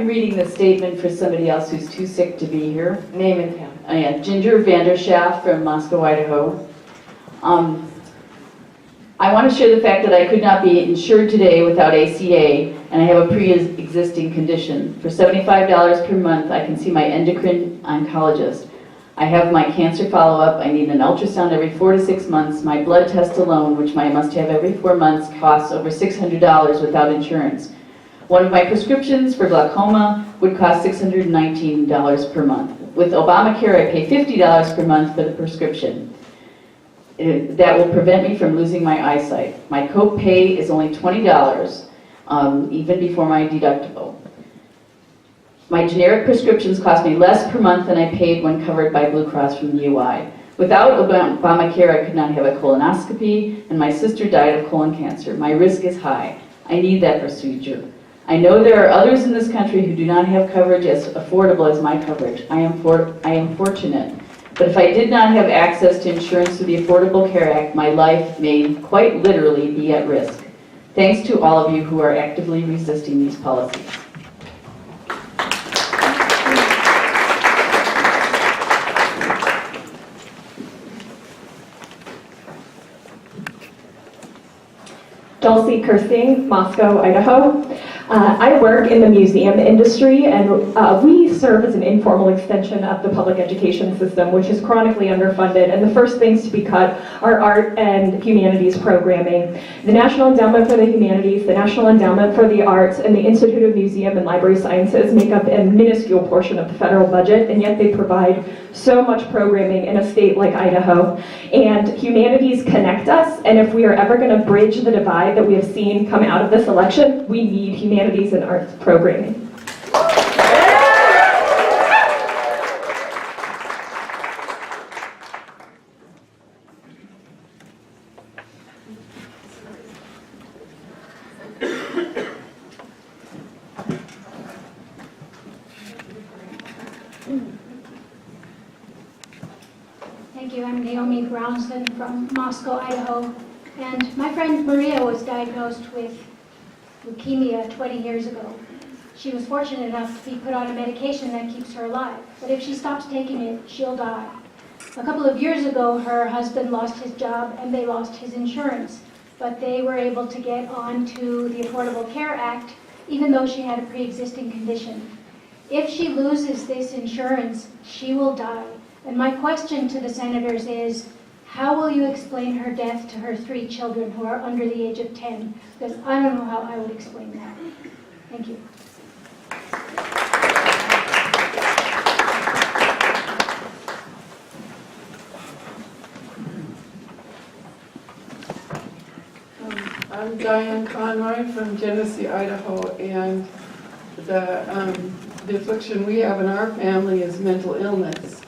I'm reading the statement for somebody else who's too sick to be here. Name and town. Yeah, Ginger Vanderschaft from Moscow, Idaho. I want to share the fact that I could not be insured today without ACA, and I have a pre-existing condition. For $75 per month, I can see my endocrine oncologist. I have my cancer follow-up. I need an ultrasound every 4 to 6 months. My blood test alone, which I must have every 4 months, costs over $600 without insurance. One of my prescriptions for glaucoma would cost $619 per month. With Obamacare, I pay $50 per month for the prescription. That will prevent me from losing my eyesight. My co-pay is only $20, even before my deductible. My generic prescriptions cost me less per month than I paid when covered by Blue Cross from the UI. Without Obamacare, I could not have a colonoscopy, and my sister died of colon cancer. My risk is high. I need that procedure. I know there are others in this country who do not have coverage as affordable as my coverage. I am fortunate. But if I did not have access to insurance through the Affordable Care Act, my life may quite literally be at risk. Thanks to all of you who are actively resisting these policies. Dulcie Kersting, Moscow, Idaho. I work in the museum industry, and we serve as an informal extension of the public education system, which is chronically underfunded, and the first things to be cut are art and humanities programming. The National Endowment for the Humanities, the National Endowment for the Arts, and the Institute of Museum and Library Sciences make up a minuscule portion of the federal budget, and yet they provide so much programming in a state like Idaho. And humanities connect us, and if we are ever going to bridge the divide that we have seen come out of this election, we need humanities and arts programming. Thank you. I'm Naomi Brownson from Moscow, Idaho. And my friend Maria was diagnosed with leukemia 20 years ago. She was fortunate enough to be put on a medication that keeps her alive. But if she stops taking it, she'll die. A couple of years ago, her husband lost his job and they lost his insurance. But they were able to get onto the Affordable Care Act, even though she had a pre-existing condition. If she loses this insurance, she will die. And my question to the senators is, how will you explain her death to her 3 children who are under the age of 10? Because I don't know how I would explain that. Thank you. I'm Diane Conroy from Genesee, Idaho, and the affliction we have in our family is mental illness.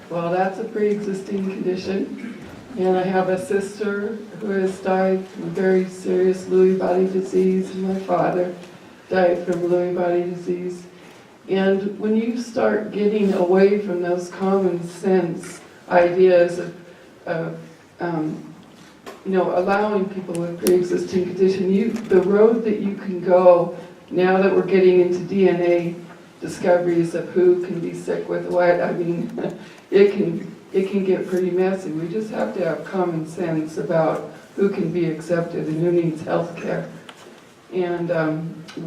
Well, that's a pre-existing condition. And I have a sister who has died from very serious Lewy body disease, and my father died from Lewy body disease. And when you start getting away from those common sense ideas of allowing people with pre-existing condition, the road that you can go now that we're getting into DNA discoveries of who can be sick with what, I mean, it can get pretty messy. We just have to have common sense about who can be accepted and who needs health care. And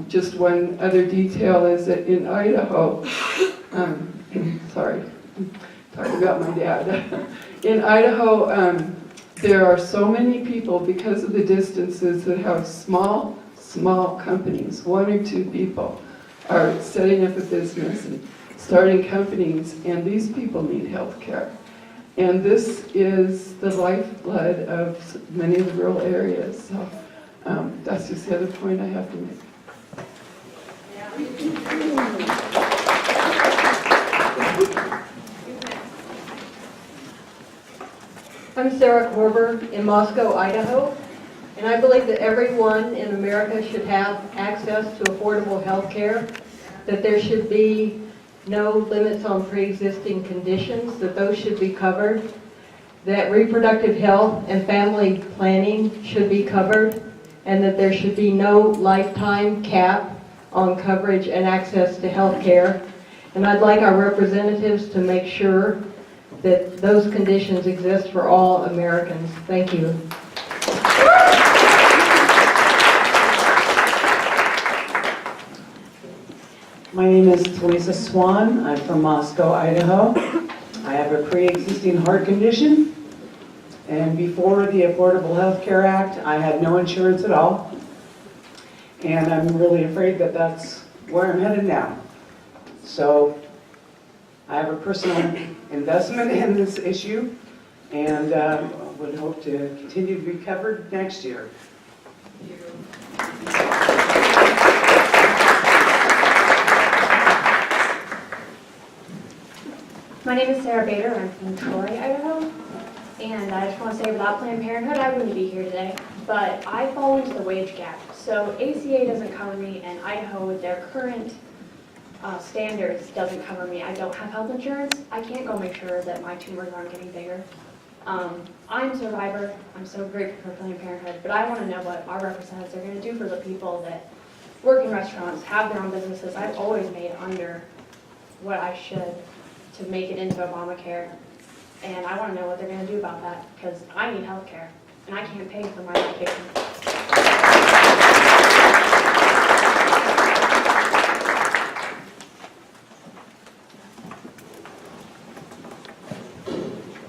just one other detail is that in Idaho, sorry, talking about my dad. In Idaho, there are so many people, because of the distances, that have small companies. 1 or 2 people are setting up a business and starting companies, and these people need health care. And this is the lifeblood of many of the rural areas. So that's just the other point I have to make. I'm Sarah Korber in Moscow, Idaho, and I believe that everyone in America should have access to affordable health care, that there should be no limits on pre-existing conditions, that those should be covered, that reproductive health and family planning should be covered, and that there should be no lifetime cap on coverage and access to health care. And I'd like our representatives to make sure that those conditions exist for all Americans. Thank you. My name is Teresa Swan. I'm from Moscow, Idaho. I have a pre-existing heart condition, and before the Affordable Health Care Act, I had no insurance at all. And I'm really afraid that that's where I'm headed now. So I have a personal investment in this issue, and would hope to continue to be covered next year. My name is Sarah Bader. I'm from Troy, Idaho. And I just want to say, without Planned Parenthood, I wouldn't be here today. But I fall into the wage gap. So ACA doesn't cover me, and Idaho, with their current standards, doesn't cover me. I don't have health insurance. I can't go make sure that my tumors aren't getting bigger. I'm a survivor. I'm so grateful for Planned Parenthood. But I want to know what our representatives are going to do for the people that work in restaurants, have their own businesses. I've always made under what I should to make it into Obamacare. And I want to know what they're going to do about that, because I need health care, and I can't pay for my medication.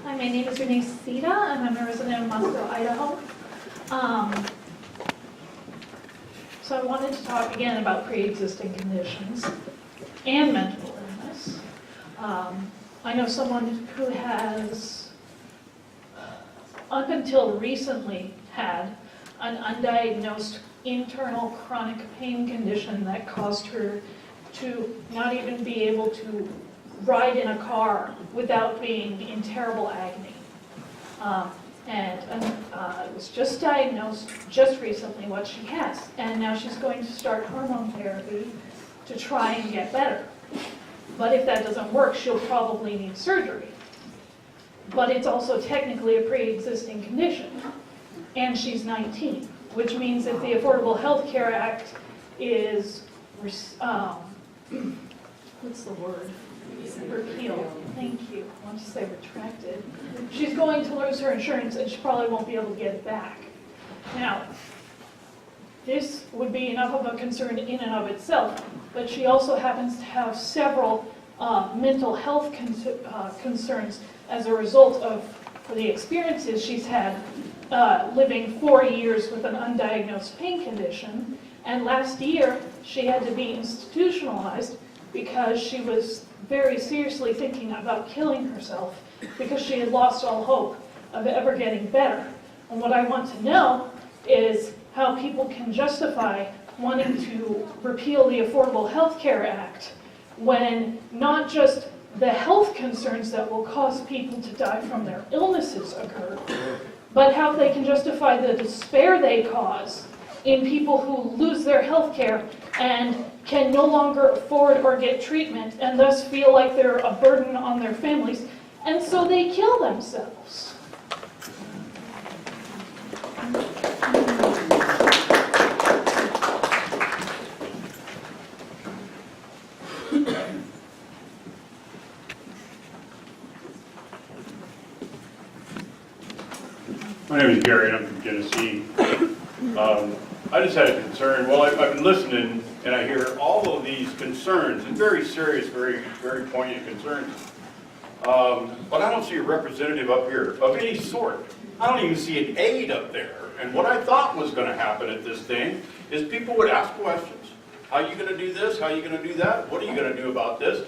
Hi, my name is Renee Sita, and I'm a resident of Moscow, Idaho. So I wanted to talk again about pre-existing conditions and mental illness. I know someone who has, up until recently, had an undiagnosed internal chronic pain condition that caused her to not even be able to ride in a car without being in terrible agony. It was just diagnosed just recently what she has, and now she's going to start hormone therapy to try and get better. But if that doesn't work, she'll probably need surgery. But it's also technically a pre-existing condition, and she's 19, which means that the Affordable Health Care Act is, what's the word? Repealed. Thank you. I want to say retracted. She's going to lose her insurance, and she probably won't be able to get it back. Now, this would be enough of a concern in and of itself, but she also happens to have several mental health concerns as a result of the experiences she's had living 4 years with an undiagnosed pain condition. And last year, she had to be institutionalized because she was very seriously thinking about killing herself because she had lost all hope of ever getting better. And what I want to know is how people can justify wanting to repeal the Affordable Health Care Act when not just the health concerns that will cause people to die from their illnesses occur, but how they can justify the despair they cause in people who lose their health care and can no longer afford or get treatment and thus feel like they're a burden on their families, and so they kill themselves. My name is Gary, and I'm from Tennessee. I just had a concern. Well, I've been listening, and I hear all of these concerns, and very serious, very poignant concerns. But I don't see a representative up here of any sort. I don't even see an aide up there. And what I thought was going to happen at this thing is people would ask questions. How are you going to do this? How are you going to do that? What are you going to do about this?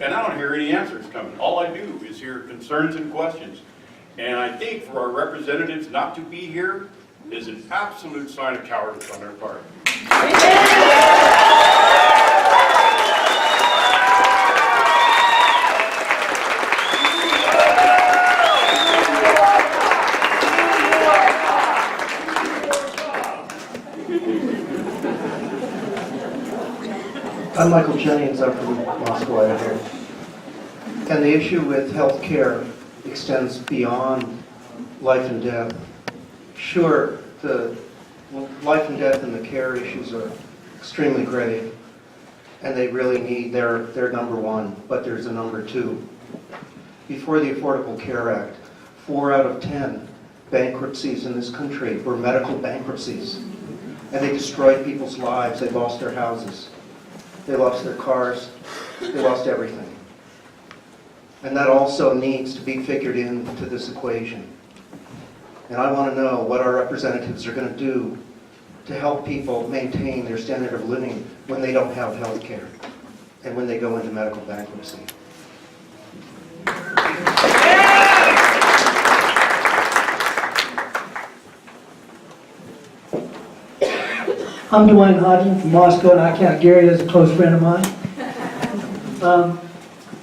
And I don't hear any answers coming. All I do is hear concerns and questions. And I think for our representatives not to be here is an absolute sign of cowardice on their part. I'm Michael Jennings. I'm from Moscow, Idaho. And the issue with health care extends beyond life and death. Sure, the life and death and the care issues are extremely grave, and they really need their number one, but there's a number two. Before the Affordable Care Act, 4 out of 10 bankruptcies in this country were medical bankruptcies. And they destroyed people's lives. They lost their houses. They lost their cars. They lost everything. And that also needs to be figured into this equation. And I want to know what our representatives are going to do to help people maintain their standard of living when they don't have health care and when they go into medical bankruptcy. I'm Dwayne Hodgin from Moscow, and I count Gary as a close friend of mine.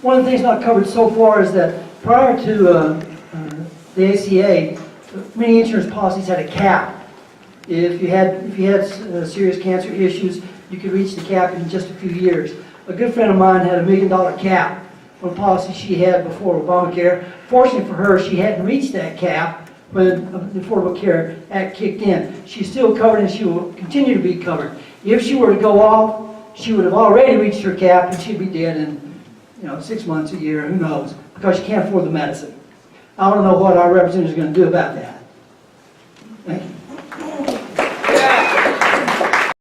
One of the things not covered so far is that prior to the ACA, many insurance policies had a cap. If you had serious cancer issues, you could reach the cap in just a few years. A good friend of mine had $1 million cap on a policy she had before Obamacare. Fortunately for her, she hadn't reached that cap when the Affordable Care Act kicked in. She's still covered and she will continue to be covered. If she were to go off, she would have already reached her cap and she'd be dead in 6 months, a year, who knows, because she can't afford the medicine. I want to know what our representative is going to do about that.